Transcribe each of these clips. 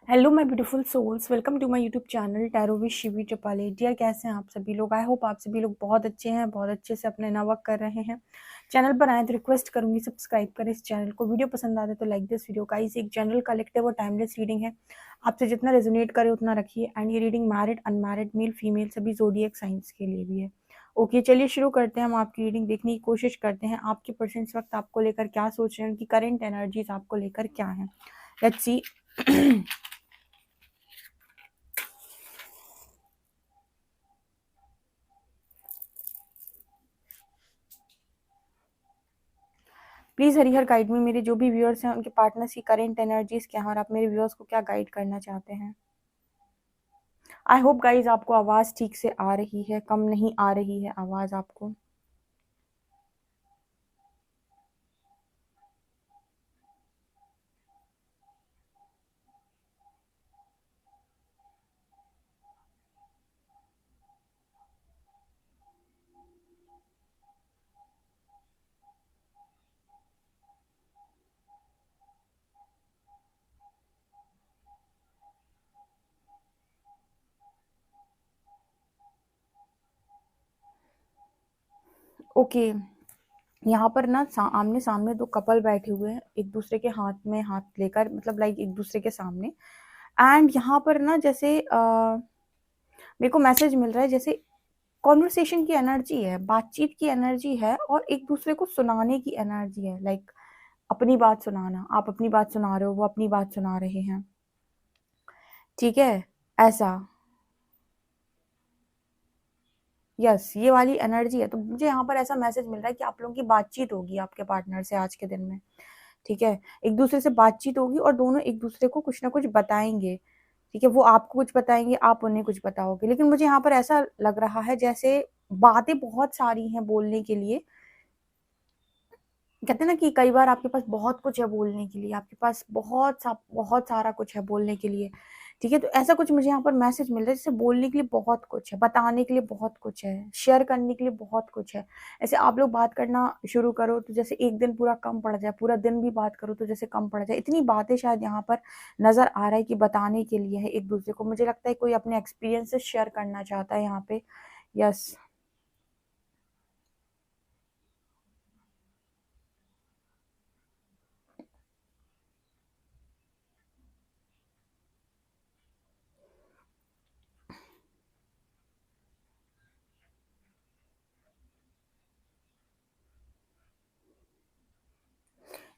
Hello my beautiful souls, welcome to my YouTube channel tarot with Shivi Chapale. Dear, कैसे हैं आप सभी लोग? आई होप आप सभी लोग बहुत अच्छे हैं, बहुत अच्छे से अपने नवर्क कर रहे हैं। चैनल पर आए तो रिक्वेस्ट करूंगी सब्सक्राइब करें इस चैनल को। वीडियो पसंद आते तो लाइक दिस वीडियो। गाइस, एक जनरल कलेक्टिव और टाइमलेस रीडिंग है, आपसे जितना रेजोनेट करे उतना रखिए। एंड ये reading married, unmarried, male female सभी ज़ोडिएक साइंस के लिए भी है। ओके, चलिए शुरू करते हैं। हम आपकी रीडिंग देखने की कोशिश करते हैं। आपके पर्सन इस वक्त आपको लेकर क्या सोच रहे हैं, उनकी करंट एनर्जीज आपको लेकर क्या है। Let's see. Please Harihar guide में मेरे जो भी व्यूअर्स हैं उनके पार्टनर्स की करेंट एनर्जीज क्या है और आप मेरे व्यूअर्स को क्या गाइड करना चाहते हैं। आई होप गाइज आपको आवाज ठीक से आ रही है, कम नहीं आ रही है आवाज आपको। ओके, यहाँ पर ना आमने सामने दो कपल बैठे हुए हैं, एक दूसरे के हाथ में हाथ लेकर, मतलब लाइक एक दूसरे के सामने। एंड यहाँ पर ना जैसे मेरे को मैसेज मिल रहा है जैसे कॉन्वर्सेशन की एनर्जी है, बातचीत की एनर्जी है और एक दूसरे को सुनाने की एनर्जी है। लाइक अपनी बात सुनाना, आप अपनी बात सुना रहे हो, वो अपनी बात सुना रहे हैं। ठीक है, ऐसा। यस, ये वाली एनर्जी है। तो मुझे यहाँ पर ऐसा मैसेज मिल रहा है कि आप लोगों की बातचीत होगी आपके पार्टनर से आज के दिन में। ठीक है, एक दूसरे से बातचीत होगी और दोनों एक दूसरे को कुछ ना कुछ बताएंगे। ठीक है, वो आपको कुछ बताएंगे, आप उन्हें कुछ बताओगे। लेकिन मुझे यहाँ पर ऐसा लग रहा है जैसे बातें बहुत सारी हैं बोलने के लिए। कहते हैं ना कि कई बार आपके पास बहुत कुछ है बोलने के लिए, आपके पास बहुत सारा कुछ है बोलने के लिए। ठीक है, तो ऐसा कुछ मुझे यहाँ पर मैसेज मिल रहा है जैसे बोलने के लिए बहुत कुछ है, बताने के लिए बहुत कुछ है, शेयर करने के लिए बहुत कुछ है। ऐसे आप लोग बात करना शुरू करो तो जैसे एक दिन पूरा कम पड़ जाए, पूरा दिन भी बात करो तो जैसे कम पड़ जाए। इतनी बातें शायद यहाँ पर नजर आ रहा है कि बताने के लिए है एक दूसरे को। मुझे लगता है कोई अपने एक्सपीरियंसेस शेयर करना चाहता है यहाँ पे। यस,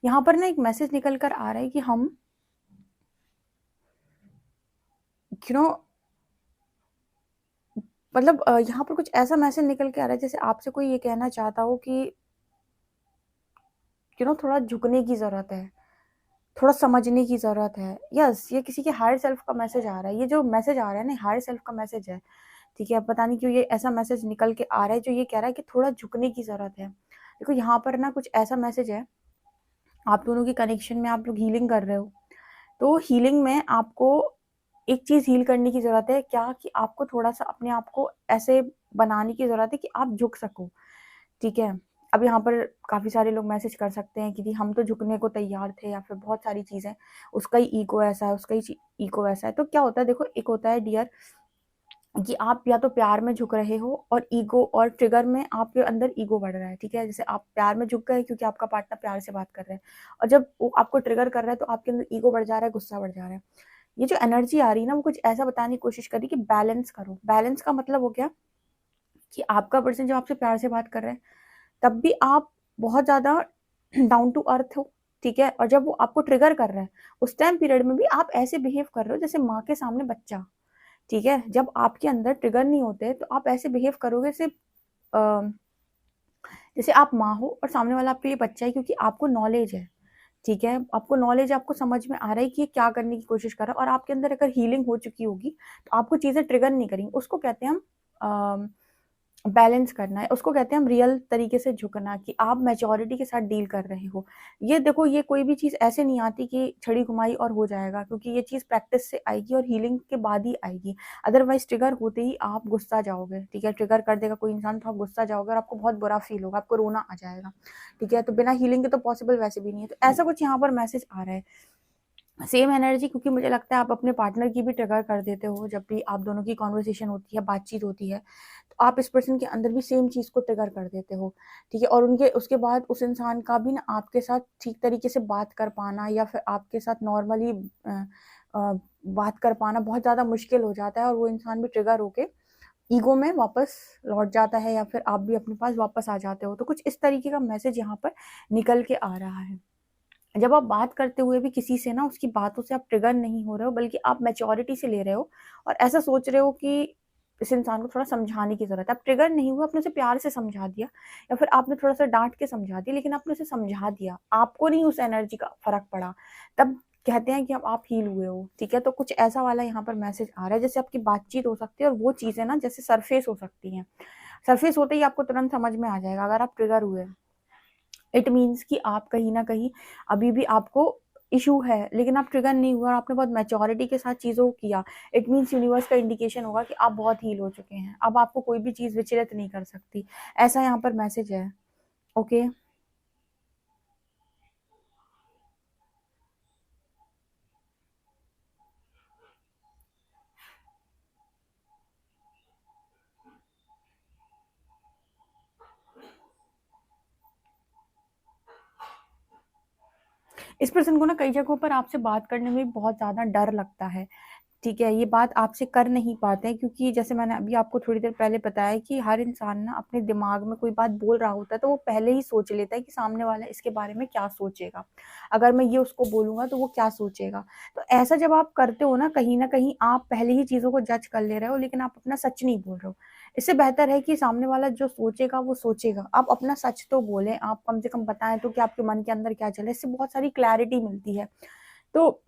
यहाँ पर ना एक मैसेज निकल कर आ रहा है कि हम यू नो मतलब यहाँ पर कुछ ऐसा मैसेज निकल के आ रहा है जैसे आपसे कोई ये कहना चाहता हो कि थोड़ा झुकने की जरूरत है, थोड़ा समझने की जरूरत है। यस, ये किसी के हायर सेल्फ का मैसेज आ रहा है। ये जो मैसेज आ रहा है ना, हायर सेल्फ का मैसेज है। ठीक है, पता नहीं क्यों ये ऐसा मैसेज निकल के आ रहा है जो ये कह रहा है कि थोड़ा झुकने की जरूरत है। देखो यहाँ पर ना कुछ ऐसा मैसेज है, आप दोनों की कनेक्शन में आप लोग हीलिंग कर रहे हो। तो हीलिंग में आपको एक चीज हील करने की जरूरत है क्या, कि आपको थोड़ा सा अपने आप को ऐसे बनाने की जरूरत है कि आप झुक सको। ठीक है, अब यहाँ पर काफी सारे लोग मैसेज कर सकते हैं कि हम तो झुकने को तैयार थे, या फिर बहुत सारी चीजें, उसका ही ईगो ऐसा है, उसका ही ईगो ऐसा है। तो क्या होता है, देखो एक होता है डियर कि आप या तो प्यार में झुक रहे हो और ईगो और ट्रिगर में आपके अंदर ईगो बढ़ रहा है। ठीक है, जैसे आप प्यार में झुक गए क्योंकि आपका पार्टनर प्यार से बात कर रहा है, और जब वो आपको ट्रिगर कर रहा है तो आपके अंदर ईगो बढ़ जा रहा है, गुस्सा बढ़ जा रहा है। ये जो एनर्जी आ रही है ना, वो कुछ ऐसा बताने की कोशिश कर रही है कि बैलेंस करो। बैलेंस का मतलब हो गया कि आपका पर्सन जब आपसे प्यार से बात कर रहा है तब भी आप बहुत ज्यादा डाउन टू अर्थ हो। ठीक है, और जब वो आपको ट्रिगर कर रहा है उस टाइम पीरियड में भी आप ऐसे बिहेव कर रहे हो जैसे माँ के सामने बच्चा। ठीक है, जब आपके अंदर ट्रिगर नहीं होते तो आप ऐसे बिहेव करोगे जैसे जैसे आप माँ हो और सामने वाला आपके लिए बच्चा है, क्योंकि आपको नॉलेज है। ठीक है, आपको नॉलेज, आपको समझ में आ रहा है कि ये क्या करने की कोशिश कर रहा है, और आपके अंदर अगर हीलिंग हो चुकी होगी तो आपको चीजें ट्रिगर नहीं करेंगी। उसको कहते हैं हम बैलेंस करना है, उसको कहते हैं हम रियल तरीके से झुकना, कि आप मैच्योरिटी के साथ डील कर रहे हो। ये देखो, ये कोई भी चीज ऐसे नहीं आती कि छड़ी घुमाई और हो जाएगा, क्योंकि ये चीज प्रैक्टिस से आएगी और हीलिंग के बाद ही आएगी। अदरवाइज ट्रिगर होते ही आप गुस्सा जाओगे। ठीक है, ट्रिगर कर देगा कोई इंसान तो आप गुस्सा जाओगे और आपको बहुत बुरा फील होगा, आपको रोना आ जाएगा। ठीक है, तो बिना हीलिंग के तो पॉसिबल वैसे भी नहीं है। तो ऐसा कुछ यहाँ पर मैसेज आ रहा है। सेम एनर्जी, क्योंकि मुझे लगता है आप अपने पार्टनर की भी ट्रिगर कर देते हो जब भी आप दोनों की कॉन्वर्सेशन होती है, बातचीत होती है, तो आप इस पर्सन के अंदर भी सेम चीज़ को ट्रिगर कर देते हो, ठीक है। और उनके उसके बाद उस इंसान का भी ना आपके साथ ठीक तरीके से बात कर पाना या फिर आपके साथ नॉर्मली बात कर पाना बहुत ज़्यादा मुश्किल हो जाता है, और वो इंसान भी ट्रिगर होके ईगो में वापस लौट जाता है, या फिर आप भी अपने पास वापस आ जाते हो। तो कुछ इस तरीके का मैसेज यहाँ पर निकल के आ रहा है। जब आप बात करते हुए भी किसी से ना उसकी बातों से आप ट्रिगर नहीं हो रहे हो, बल्कि आप मैच्योरिटी से ले रहे हो और ऐसा सोच रहे हो कि इस इंसान को थोड़ा समझाने की ज़रूरत है। आप ट्रिगर नहीं हुए, आपने उसे प्यार से समझा दिया या फिर आपने थोड़ा-सा डाँट के समझा दिया, लेकिन आपने उसे समझा दिया। आपको नहीं उस एनर्जी का फ़र्क पड़ा। तब कहते हैं कि अब आप हील हुए हो, ठीक है? तो कुछ ऐसा वाला यहाँ पर मैसेज आ रहा है, जैसे आपकी बातचीत हो सकती है और वो चीज़ें ना जैसे सरफेस हो सकती हैं। सरफेस होते ही आपको तुरंत समझ में आ जाएगा अगर आप ट्रिगर हुए। इट मीन्स कि आप कहीं न कहीं अभी भी आपको इश्यू है, लेकिन आप ट्रिगर नहीं हुए और आपने बहुत मैच्योरिटी के साथ चीज़ों को किया। इट मीन्स यूनिवर्स का इंडिकेशन होगा कि आप बहुत हील हो चुके हैं। अब आपको कोई भी चीज़ विचलित नहीं कर सकती। ऐसा यहाँ पर मैसेज है। ओके? इस पर्सन को ना कई जगहों पर आपसे बात करने में बहुत ज़्यादा डर लगता है। ठीक है, ये बात आपसे कर नहीं पाते हैं, क्योंकि जैसे मैंने अभी आपको थोड़ी देर पहले बताया कि हर इंसान ना अपने दिमाग में कोई बात बोल रहा होता है, तो वो पहले ही सोच लेता है कि सामने वाला इसके बारे में क्या सोचेगा। अगर मैं ये उसको बोलूँगा तो वो क्या सोचेगा? तो ऐसा जब आप करते हो ना, कहीं न कहीं आप पहले ही चीज़ों को जज कर ले रहे हो, लेकिन आप अपना सच नहीं बोल रहे हो। इससे बेहतर है कि सामने वाला जो सोचेगा वो सोचेगा। आप अपना सच तो बोलें, आप कम से कम बताएँ तो कि आपके मन के अंदर क्या चल रहा है, इससे बहुत सारी क्लैरिटी मिलती है। तो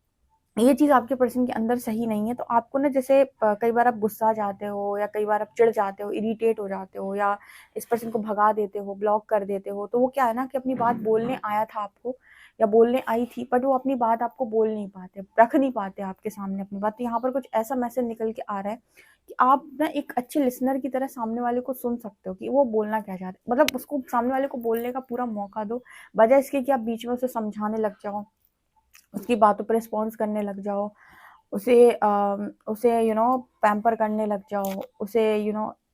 ये चीज़ आपके पर्सन के अंदर सही नहीं है, तो आपको ना जैसे कई बार आप गुस्सा जाते हो या कई बार आप चिढ़ जाते हो, इरिटेट हो जाते हो या इस पर्सन को भगा देते हो, ब्लॉक कर देते हो, तो वो क्या है ना कि अपनी बात बोलने आया था आपको या बोलने आई थी, बट वो अपनी बात आपको बोल नहीं पाते, रख नहीं पाते आपके सामने अपनी बात। तो यहाँ पर कुछ ऐसा मैसेज निकल के आ रहा है कि आप ना एक अच्छे लिसनर की तरह सामने वाले को सुन सकते हो कि वो बोलना क्या चाहते हैं। मतलब उसको सामने वाले को बोलने का पूरा मौका दो, बजाय इसके कि आप बीच में उसे समझाने लग जाओ, उसकी बातों पर रिस्पॉन्स करने लग जाओ, उसे पैम्पर करने लग जाओ, उसे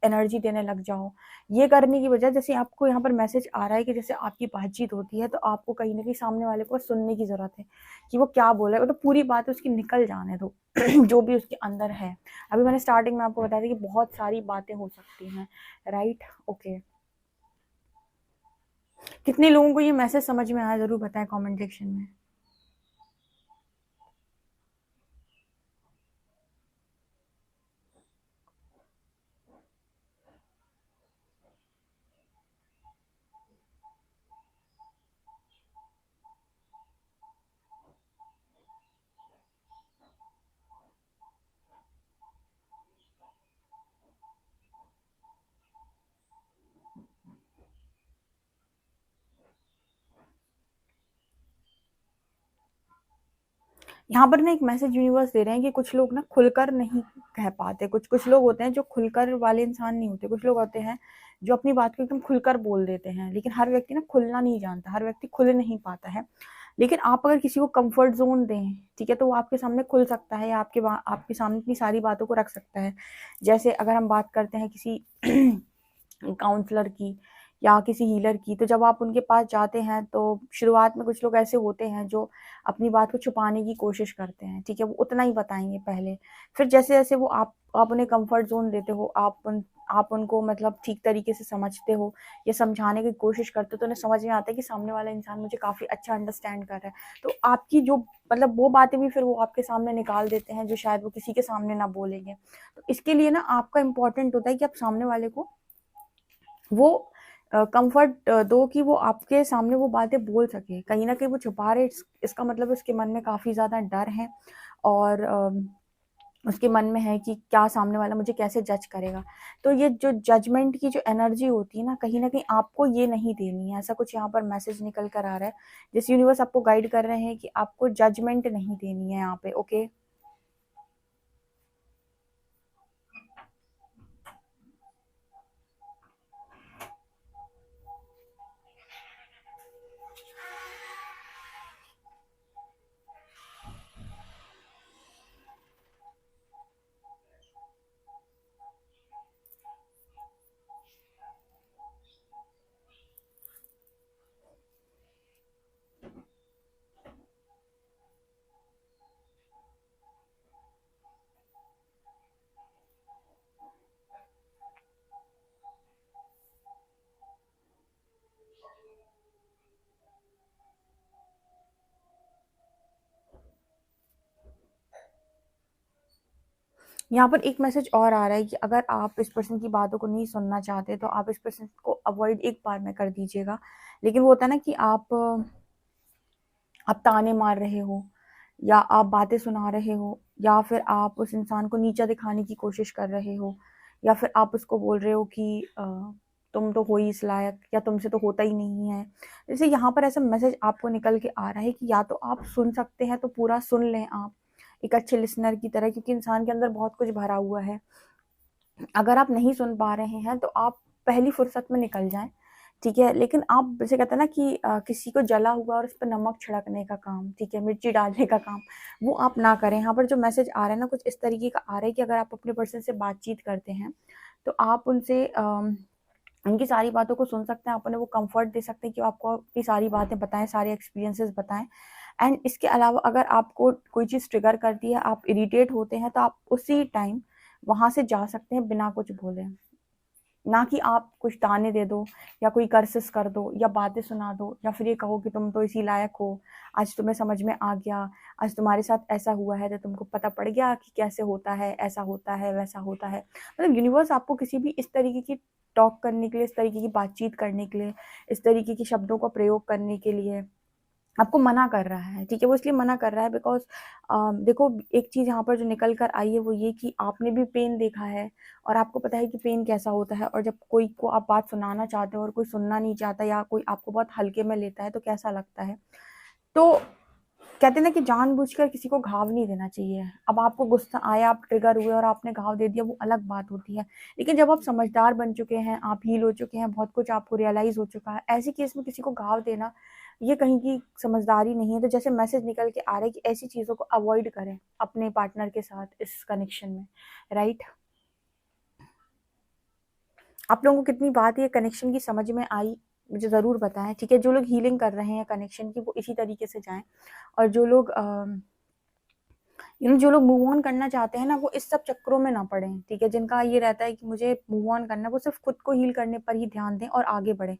एनर्जी देने लग जाओ। ये करने की बजाय जैसे आपको यहाँ पर मैसेज आ रहा है कि जैसे आपकी बातचीत होती है, तो आपको कहीं न कहीं सामने वाले को सुनने की ज़रूरत है, कि वो क्या बोल रहा है, मतलब पूरी बात उसकी निकल जाने दो, जो भी उसके अंदर है। अभी मैंने स्टार्टिंग में आपको बताया था कि बहुत सारी बातें हो सकती हैं, राइट? ओके। कितने लोगों को ये मैसेज समझ में आया ज़रूर बताएँ कमेंट सेक्शन में। यहाँ पर ना एक मैसेज यूनिवर्स दे रहे हैं कि कुछ लोग ना खुलकर नहीं कह पाते, कुछ लोग होते हैं जो खुलकर वाले इंसान नहीं होते, कुछ लोग होते हैं जो अपनी बात को एकदम खुलकर बोल देते हैं, लेकिन हर व्यक्ति ना खुलना नहीं जानता, हर व्यक्ति खुल नहीं पाता है। लेकिन आप अगर किसी को कंफर्ट जोन दें, ठीक है, तो वो आपके सामने खुल सकता है या आपके सामने अपनी सारी बातों को रख सकता है। जैसे अगर हम बात करते हैं किसी काउंसलर की या किसी हीलर की, तो जब आप उनके पास जाते हैं तो शुरुआत में कुछ लोग ऐसे होते हैं जो अपनी बात को छुपाने की कोशिश करते हैं, ठीक है? वो उतना ही बताएँगे पहले। फिर जैसे-जैसे वो आप उन्हें कम्फर्ट ज़ोन देते हो, आप उनको मतलब ठीक तरीके से समझते हो या समझाने की कोशिश करते हो, तो उन्हें समझ में आता है कि सामने वाला इंसान मुझे काफ़ी अच्छा अंडरस्टैंड कर रहा है। तो आपकी जो मतलब वो बातें भी फिर वो आपके सामने निकाल देते हैं, जो शायद वो किसी के सामने ना बोलेंगे। तो इसके लिए ना आपका इम्पोर्टेंट होता है कि आप सामने वाले को वो कम्फर्ट दो कि वो आपके सामने वो बातें बोल सके। कहीं न कहीं वो छुपा रहे इसका मतलब उसके मन में काफ़ी ज़्यादा डर है और उसके मन में है कि क्या सामने वाला मुझे कैसे जज करेगा। तो ये जो जजमेंट की जो एनर्जी होती है ना, कहीं न कहीं आपको ये नहीं देनी है। ऐसा कुछ यहाँ पर मैसेज निकल कर आ रहा है। जैसे यूनिवर्स आपको गाइड कर रहे हैं कि आपको जजमेंट नहीं देनी है यहाँ पे, ओके? यहाँ पर एक मैसेज और आ रहा है कि अगर आप इस पर्सन की बातों को नहीं सुनना चाहते तो आप इस पर्सन को अवॉइड एक बार में कर दीजिएगा। लेकिन वो होता है ना कि आप ताने मार रहे हो या आप बातें सुना रहे हो या फिर आप उस इंसान को नीचा दिखाने की कोशिश कर रहे हो या फिर आप उसको बोल रहे हो कि तुम तो हो ही इस लायक या तुमसे तो होता ही नहीं है। जैसे यहाँ पर ऐसा मैसेज आपको निकल के आ रहा है कि या तो आप सुन सकते हैं तो पूरा सुन लें आप एक अच्छे लिसनर की तरह, क्योंकि इंसान के अंदर बहुत कुछ भरा हुआ है। अगर आप नहीं सुन पा रहे हैं तो आप पहली फुर्सत में निकल जाएं, ठीक है। लेकिन आप जैसे कहते हैं ना कि किसी को जला हुआ और उस पर नमक छिड़कने का काम, ठीक है, मिर्ची डालने का काम, वो आप ना करें। यहाँ पर जो मैसेज आ रहा है ना कुछ इस तरीके का आ रहा है कि अगर आप अपने पर्सन से बातचीत करते हैं तो आप उनसे उनकी सारी बातों को सुन सकते हैं, आप उन्हें वो कंफर्ट दे सकते हैं कि आपको अपनी सारी बातें बताएं, सारे एक्सपीरियंसेस बताएं। एंड इसके अलावा अगर आपको कोई चीज़ ट्रिगर करती है, आप इरिटेट होते हैं, तो आप उसी टाइम वहाँ से जा सकते हैं बिना कुछ बोले। ना कि आप कुछ ताने दे दो या कोई कर्सेस कर दो या बातें सुना दो या फिर ये कहो कि तुम तो इसी लायक हो, आज तुम्हें समझ में आ गया, आज तुम्हारे साथ ऐसा हुआ है तो तुमको पता पड़ गया कि कैसे होता है, ऐसा होता है, वैसा होता है। मतलब यूनिवर्स आपको किसी भी इस तरीके की टॉक करने के लिए, इस तरीके की बातचीत करने के लिए, इस तरीके के शब्दों का प्रयोग करने के लिए आपको मना कर रहा है, ठीक है। वो इसलिए मना कर रहा है बिकॉज देखो एक चीज़ यहाँ पर जो निकल कर आई है वो ये कि आपने भी पेन देखा है और आपको पता है कि पेन कैसा होता है, और जब कोई को आप बात सुनाना चाहते हो और कोई सुनना नहीं चाहता या कोई आपको बहुत हल्के में लेता है तो कैसा लगता है। तो कहते हैं ना कि जानबूझकर किसी को घाव नहीं देना चाहिए। अब आपको गुस्सा आया, आप ट्रिगर हुए और आपने घाव दे दिया, वो अलग बात होती है। लेकिन जब आप समझदार बन चुके हैं, आप हील हो चुके हैं, बहुत कुछ आपको रियलाइज हो चुका है, ऐसी केस में किसी को घाव देना ये कहीं की समझदारी नहीं है। तो जैसे मैसेज निकल के आ रहा है कि ऐसी चीज़ों को अवॉइड करें अपने पार्टनर के साथ इस कनेक्शन में, राइट। आप लोगों को कितनी बात ये कनेक्शन की समझ में आई मुझे ज़रूर बताएं, ठीक है। जो लोग हीलिंग कर रहे हैं कनेक्शन की वो इसी तरीके से जाएं, और जो लोग जो लोग मूव ऑन करना चाहते हैं ना वो इस सब चक्करों में ना पड़े, ठीक है। जिनका ये रहता है कि मुझे मूव ऑन करना है, वो सिर्फ खुद को हील करने पर ही ध्यान दें और आगे बढ़े,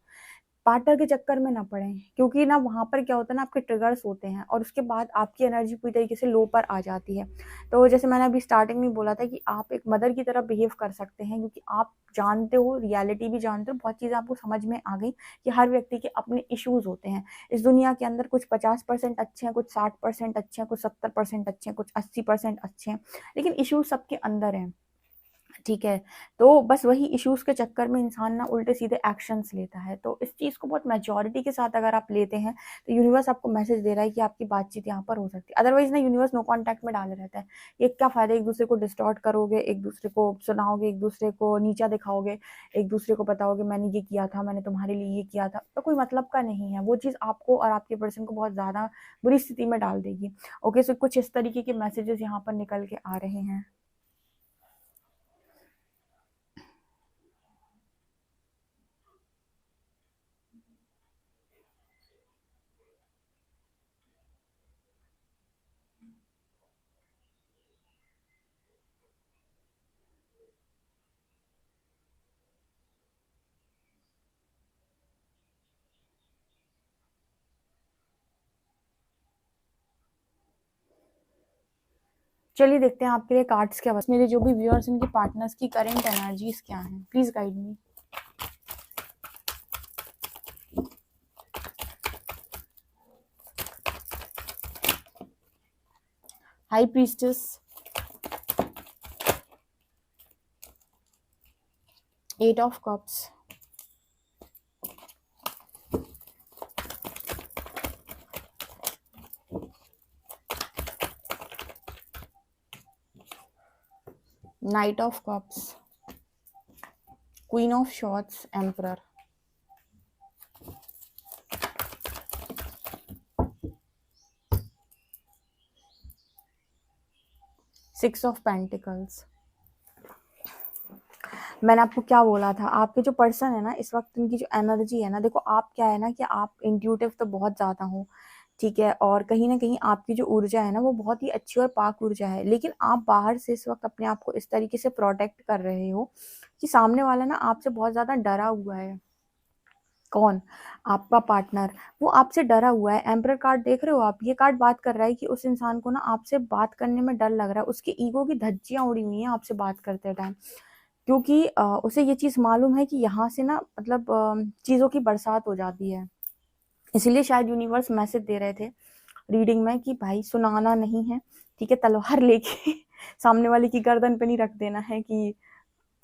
पार्टनर के चक्कर में ना पड़े। क्योंकि ना वहाँ पर क्या होता है ना, आपके ट्रिगर्स होते हैं और उसके बाद आपकी एनर्जी पूरी तरीके से लो पर आ जाती है। तो जैसे मैंने अभी स्टार्टिंग में बोला था कि आप एक मदर की तरह बिहेव कर सकते हैं, क्योंकि आप जानते हो, रियलिटी भी जानते हो, बहुत चीज़ें आपको समझ में आ गई कि हर व्यक्ति के अपने इश्यूज होते हैं इस दुनिया के अंदर। कुछ 50% अच्छे हैं, कुछ 60% अच्छे हैं, कुछ 70% अच्छे हैं, कुछ 80% अच्छे हैं, लेकिन इश्यूज सबके अंदर हैं, ठीक है। तो बस वही इश्यूज के चक्कर में इंसान ना उल्टे सीधे एक्शंस लेता है। तो इस चीज़ को बहुत मैच्योरिटी के साथ अगर आप लेते हैं तो यूनिवर्स आपको मैसेज दे रहा है कि आपकी बातचीत यहाँ पर हो सकती है। अदरवाइज ना यूनिवर्स नो कांटेक्ट में डाले रहता है। ये क्या फ़ायदा, एक दूसरे को डिस्टॉर्ट करोगे, एक दूसरे को सुनाओगे, एक दूसरे को नीचा दिखाओगे, एक दूसरे को बताओगे मैंने ये किया था, मैंने तुम्हारे लिए ये किया था, तो कोई मतलब का नहीं है। वो चीज़ आपको और आपके पर्सन को बहुत ज़्यादा बुरी स्थिति में डाल देगी। ओके, सो कुछ इस तरीके के मैसेजेस यहाँ पर निकल के आ रहे हैं। चलिए देखते हैं आपके लिए कार्ड्स क्या बस। मेरे जो भी व्यूअर्स इनके पार्टनर्स की करेंट एनर्जीज क्या हैं, please guide me. High priestess, 8 of cups, night of cups, queen of shorts, emperor, six of pentacles. मैंने आपको क्या बोला था, आपके जो पर्सन है ना इस वक्त उनकी जो एनर्जी है ना, देखो आप क्या है ना कि आप इंट्यूटिव तो बहुत ज़्यादा हो, ठीक है, और कहीं ना कहीं आपकी जो ऊर्जा है ना वो बहुत ही अच्छी और पाक ऊर्जा है। लेकिन आप बाहर से इस वक्त अपने आप को इस तरीके से प्रोटेक्ट कर रहे हो कि सामने वाला ना आपसे बहुत ज़्यादा डरा हुआ है, कौन? आपका पार्टनर। वो आपसे डरा हुआ है। एम्परर कार्ड देख रहे हो आप? ये कार्ड बात कर रहा है कि उस इंसान को ना आपसे बात करने में डर लग रहा है। उसकी ईगो की धज्जियां उड़ी हुई हैं आपसे बात करते टाइम, क्योंकि उसे ये चीज़ मालूम है कि यहाँ से ना मतलब चीज़ों की बरसात हो जाती है। इसलिए शायद यूनिवर्स मैसेज दे रहे थे रीडिंग में कि भाई सुनाना नहीं है, ठीक है, तलवार लेके सामने वाले की गर्दन पे नहीं रख देना है कि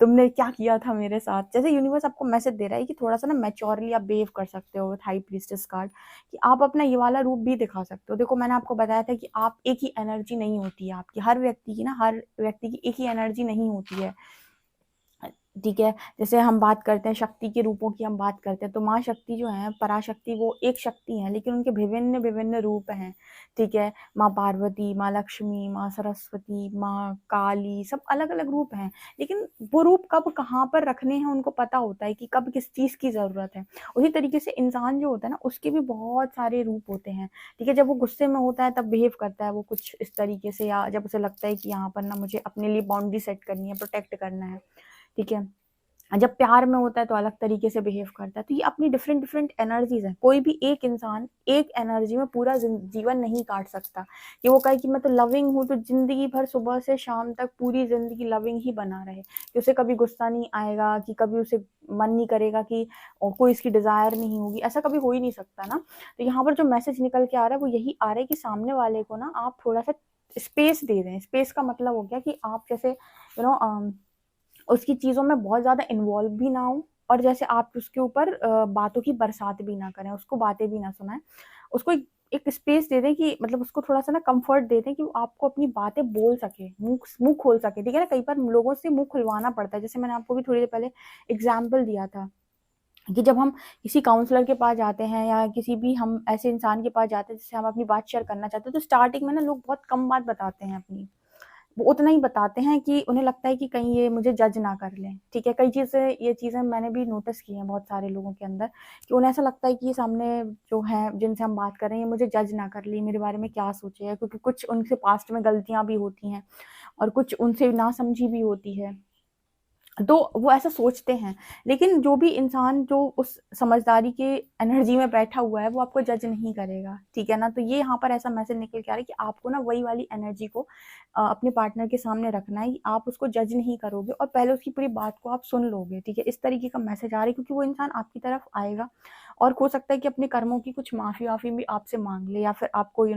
तुमने क्या किया था मेरे साथ। जैसे यूनिवर्स आपको मैसेज दे रहा है कि थोड़ा सा ना मैच्योरली आप बिहेव कर सकते हो विथ हाई प्रीस्टेस कार्ड, कि आप अपना ये वाला रूप भी दिखा सकते हो। देखो मैंने आपको बताया था कि आप एक ही एनर्जी नहीं होती है आपकी, हर व्यक्ति की ना, हर व्यक्ति की एक ही एनर्जी नहीं होती है, ठीक है। जैसे हम बात करते हैं शक्ति के रूपों की, हम बात करते हैं तो माँ शक्ति जो है, पराशक्ति, वो एक शक्ति है लेकिन उनके विभिन्न विभिन्न रूप हैं, ठीक है। माँ पार्वती, माँ लक्ष्मी, माँ सरस्वती, माँ काली, सब अलग अलग रूप हैं, लेकिन वो रूप कब कहाँ पर रखने हैं उनको पता होता है कि कब किस चीज़ की ज़रूरत है। उसी तरीके से इंसान जो होता है ना, उसके भी बहुत सारे रूप होते हैं, ठीक है। जब वो गुस्से में होता है तब बिहेव करता है वो कुछ इस तरीके से, या जब उसे लगता है कि यहाँ पर ना मुझे अपने लिए बाउंड्री सेट करनी है, प्रोटेक्ट करना है, ठीक है। जब प्यार में होता है तो अलग तरीके से बिहेव करता है। तो ये अपनी डिफरेंट डिफरेंट एनर्जीज है। कोई भी एक इंसान एक एनर्जी में पूरा जीवन नहीं काट सकता कि वो कहे कि मैं तो लविंग हूँ तो जिंदगी भर सुबह से शाम तक पूरी जिंदगी लविंग ही बना रहे, कि उसे कभी गुस्सा नहीं आएगा, कि कभी उसे मन नहीं करेगा, कि कोई इसकी डिजायर नहीं होगी, ऐसा कभी हो ही नहीं सकता ना। तो यहाँ पर जो मैसेज निकल के आ रहा है वो यही आ रहा है कि सामने वाले को ना आप थोड़ा सा स्पेस दे दें। स्पेस का मतलब हो गया कि आप जैसे उसकी चीज़ों में बहुत ज़्यादा इन्वॉल्व भी ना हो, और जैसे आप उसके ऊपर बातों की बरसात भी ना करें, उसको बातें भी ना सुनाएं। उसको एक स्पेस दे दें, कि मतलब उसको थोड़ा सा ना कंफर्ट दे दें कि वो आपको अपनी बातें बोल सके, मुंह मुंह खोल सके, ठीक है ना। कई बार लोगों से मुंह खुलवाना पड़ता है। जैसे मैंने आपको भी थोड़ी देर पहले एग्जाम्पल दिया था कि जब हम किसी काउंसलर के पास जाते हैं या किसी भी हम ऐसे इंसान के पास जाते हैं जिससे हम अपनी बात शेयर करना चाहते हैं, तो स्टार्टिंग में ना लोग बहुत कम बात बताते हैं अपनी। वो उतना ही बताते हैं कि उन्हें लगता है कि कहीं ये मुझे जज ना कर लें, ठीक है। कई चीज़ें, ये चीज़ें मैंने भी नोटिस की हैं बहुत सारे लोगों के अंदर, कि उन्हें ऐसा लगता है कि सामने जो है जिनसे हम बात कर रहे हैं, ये मुझे जज ना कर ले, मेरे बारे में क्या सोचे, क्योंकि कुछ उनसे पास्ट में गलतियां भी होती हैं और कुछ उनसे नासमझी भी होती है, तो वो ऐसा सोचते हैं। लेकिन जो भी इंसान जो उस समझदारी के एनर्जी में बैठा हुआ है वो आपको जज नहीं करेगा, ठीक है ना। तो ये यहाँ पर ऐसा मैसेज निकल के आ रहा है कि आपको ना वही वाली एनर्जी को अपने पार्टनर के सामने रखना है। आप उसको जज नहीं करोगे और पहले उसकी पूरी बात को आप सुन लोगे, ठीक है। इस तरीके का मैसेज आ रहा है, क्योंकि वो इंसान आपकी तरफ आएगा और हो सकता है कि अपने कर्मों की कुछ माफी वाफी भी आपसे मांग ले, या फिर आपको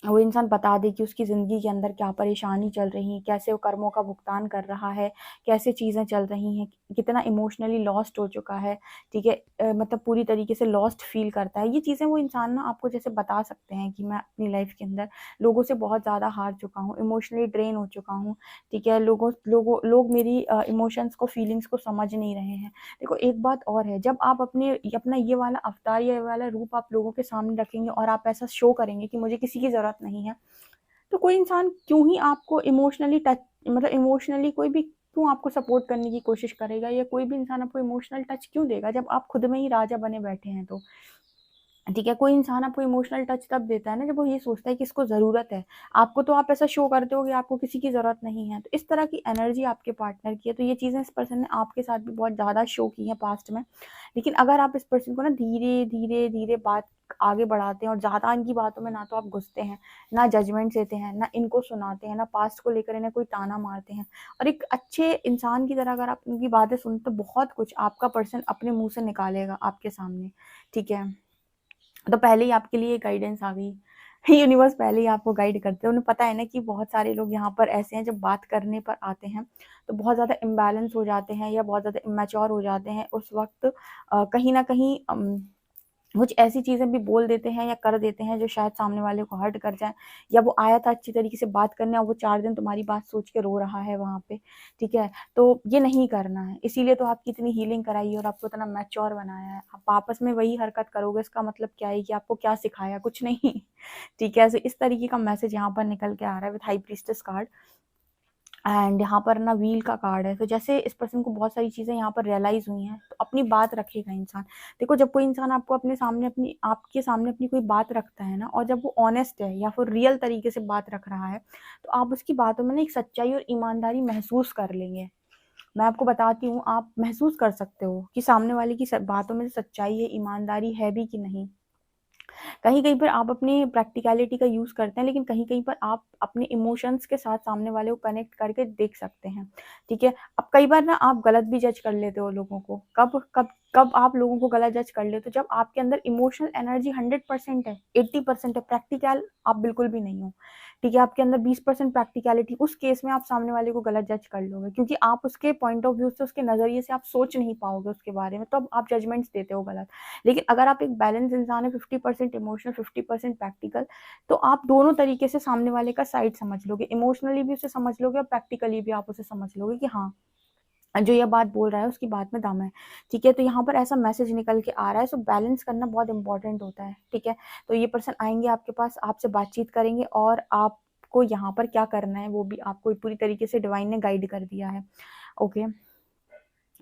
वो इंसान बता दे कि उसकी ज़िंदगी के अंदर क्या परेशानी चल रही है, कैसे वो कर्मों का भुगतान कर रहा है, कैसे चीज़ें चल रही हैं, कितना इमोशनली लॉस्ट हो चुका है, ठीक है। मतलब पूरी तरीके से लॉस्ट फील करता है। ये चीज़ें वो इंसान ना आपको जैसे बता सकते हैं कि मैं अपनी लाइफ के अंदर लोगों से बहुत ज़्यादा हार चुका हूँ, इमोशनली ड्रेन हो चुका हूँ, ठीक है। लोग मेरी इमोशंस को, फीलिंग्स को समझ नहीं रहे हैं। देखो एक बात और है, जब आप अपना ये वाला अवतार या ये वाला रूप आप लोगों के सामने रखेंगे और आप ऐसा शो करेंगे कि मुझे किसी की ज़रूरत नहीं है, तो कोई इंसान क्यों ही आपको इमोशनली टच, मतलब इमोशनली कोई भी क्यों आपको सपोर्ट करने की कोशिश करेगा, या कोई भी इंसान आपको इमोशनल टच क्यों देगा जब आप खुद में ही राजा बने बैठे हैं। तो ठीक है, कोई इंसान आपको इमोशनल टच तब देता है ना जब वो ये सोचता है कि इसको ज़रूरत है। आपको तो आप ऐसा शो करते हो कि आपको किसी की ज़रूरत नहीं है। तो इस तरह की एनर्जी आपके पार्टनर की है, तो ये चीज़ें इस पर्सन ने आपके साथ भी बहुत ज़्यादा शो की हैं पास्ट में। लेकिन अगर आप इस पर्सन को ना धीरे धीरे धीरे बात आगे बढ़ाते हैं और ज़्यादा इनकी बातों में ना तो आप घुसते हैं, ना जजमेंट देते हैं, ना इनको सुनाते हैं, ना पास्ट को लेकर इन्हें कोई ताना मारते हैं, और एक अच्छे इंसान की तरह अगर आप इनकी बातें सुनते, तो बहुत कुछ आपका पर्सन अपने मुंह से निकालेगा आपके सामने, ठीक है। तो पहले ही आपके लिए गाइडेंस आ गई। यूनिवर्स पहले ही आपको गाइड करते हैं। उन्हें पता है ना कि बहुत सारे लोग यहाँ पर ऐसे हैं, जब बात करने पर आते हैं तो बहुत ज़्यादा इम्बैलेंस हो जाते हैं या बहुत ज़्यादा इमेच्योर हो जाते हैं। उस वक्त कहीं ना कहीं कुछ ऐसी चीज़ें भी बोल देते हैं या कर देते हैं जो शायद सामने वाले को हर्ट कर जाए, या वो आया था अच्छी तरीके से बात करने और वो 4 दिन तुम्हारी बात सोच के रो रहा है वहाँ पे, ठीक है। तो ये नहीं करना है, इसीलिए तो आपकी इतनी हीलिंग कराई है और आपको इतना मैच्योर बनाया है। आप आपस में वही हरकत करोगे, इसका मतलब क्या है कि आपको क्या सिखाया, कुछ नहीं। ठीक है, तो इस तरीके का मैसेज यहाँ पर निकल के आ रहा है with high priestess card. And यहाँ पर ना व्हील का कार्ड है। तो जैसे इस पर्सन को बहुत सारी चीज़ें यहाँ पर रियलाइज हुई हैं, तो अपनी बात रखेगा इंसान। देखो जब कोई इंसान आपको अपने सामने आपके सामने अपनी कोई बात रखता है ना, और जब वो ऑनेस्ट है या फिर रियल तरीके से बात रख रहा है, तो आप उसकी बातों में ना एक सच्चाई और ईमानदारी महसूस कर लेंगे, मैं आपको बताती हूँ, आप महसूस कर सकते हो कि सामने वाले की बातों में सच्चाई है, ईमानदारी है भी कि नहीं। कहीं-कहीं पर आप अपनी प्रैक्टिकैलिटी का यूज़ करते हैं, लेकिन कहीं-कहीं पर आप अपने इमोशंस के साथ सामने वाले को कनेक्ट करके देख सकते हैं, ठीक है? अब कई बार ना आप गलत भी जज कर लेते हो लोगों को। कब आप लोगों को गलत जज कर लेते हो? जब आपके अंदर इमोशनल एनर्जी 100% है, 80% है, प्रैक्टिकल आप बिल्कुल भी नहीं हो, ठीक है? आपके अंदर 20% प्रैक्टिकैलिटी, उस केस में आप सामने वाले को गलत जज कर लोगे, क्योंकि आप उसके पॉइंट ऑफ व्यू से, उसके नज़रिए से आप सोच नहीं पाओगे उसके बारे में, तो अब आप जजमेंट्स देते हो गलत। लेकिन अगर आप एक बैलेंस इंसान है, 50% इमोशनल, 50% प्रैक्टिकल, तो आप दोनों तरीके से सामने वाले का साइड समझ लोगे, इमोशनली भी उसे समझ लोगे और प्रैक्टिकली भी आप उसे समझ लोगे कि हाँ, जो ये बात बोल रहा है उसकी बात में दम है, ठीक है? तो यहाँ पर ऐसा मैसेज निकल के आ रहा है, सो बैलेंस करना बहुत इंपॉर्टेंट होता है, ठीक है? तो ये पर्सन आएंगे आपके पास, आपसे बातचीत करेंगे, और आपको यहाँ पर क्या करना है वो भी आपको पूरी तरीके से डिवाइन ने गाइड कर दिया है, ओके?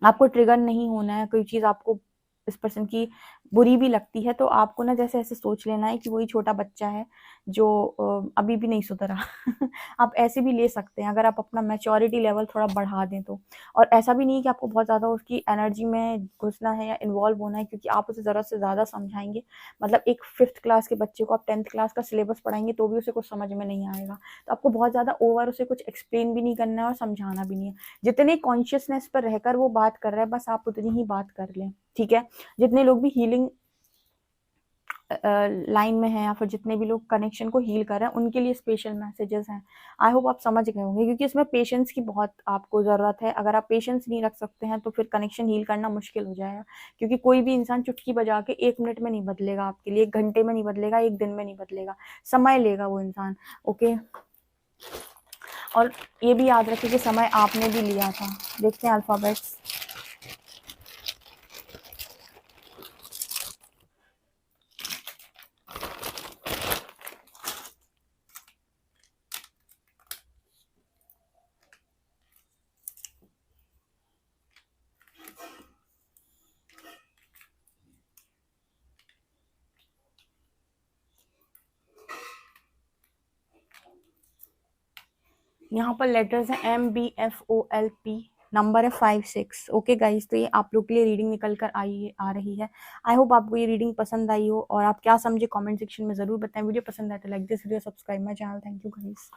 आपको ट्रिगर नहीं होना है, कोई चीज़ आपको इस पर्सन की बुरी भी लगती है, तो आपको ना जैसे ऐसे सोच लेना है कि वही छोटा बच्चा है जो अभी भी नहीं सुधरा। आप ऐसे भी ले सकते हैं अगर आप अपना मैच्योरिटी लेवल थोड़ा बढ़ा दें तो। और ऐसा भी नहीं है कि आपको बहुत ज़्यादा उसकी एनर्जी में घुसना है या इन्वॉल्व होना है, क्योंकि आप उसे ज़रूरत से ज़्यादा समझाएँगे, मतलब एक 5th क्लास के बच्चे को आप 10th क्लास का सिलेबस पढ़ाएँगे तो भी उसे कुछ समझ में नहीं आएगा। तो आपको बहुत ज़्यादा ओवर उसे कुछ एक्सप्लेन भी नहीं करना है और समझाना भी नहीं है। जितने कॉन्शियसनेस पर रहकर वो बात कर रहा है, बस आप उतनी ही बात कर लें, ठीक है? जितने लोग भी हीलिंग लाइन में हैं या फिर जितने भी लोग कनेक्शन को हील कर रहे हैं, उनके लिए स्पेशल मैसेजेस हैं। आई होप आप समझ गए होंगे, क्योंकि इसमें पेशेंस की बहुत आपको ज़रूरत है। अगर आप पेशेंस नहीं रख सकते हैं तो फिर कनेक्शन हील करना मुश्किल हो जाएगा, क्योंकि कोई भी इंसान चुटकी बजा के 1 मिनट में नहीं बदलेगा आपके लिए, 1 घंटे में नहीं बदलेगा, 1 दिन में नहीं बदलेगा, समय लेगा वो इंसान, ओके? और ये भी याद रखिए कि समय आपने भी लिया था। देखते हैं अल्फ़ाबेट्स। यहाँ पर लेटर्स हैं MBFOLP, नंबर है 56, ओके गाइस? तो ये आप लोग के लिए रीडिंग निकल कर आ रही है। आई होप आपको ये रीडिंग पसंद आई हो, और आप क्या समझे कमेंट सेक्शन में ज़रूर बताएं। वीडियो पसंद आए तो like this video, subscribe my channel. Thank you guys.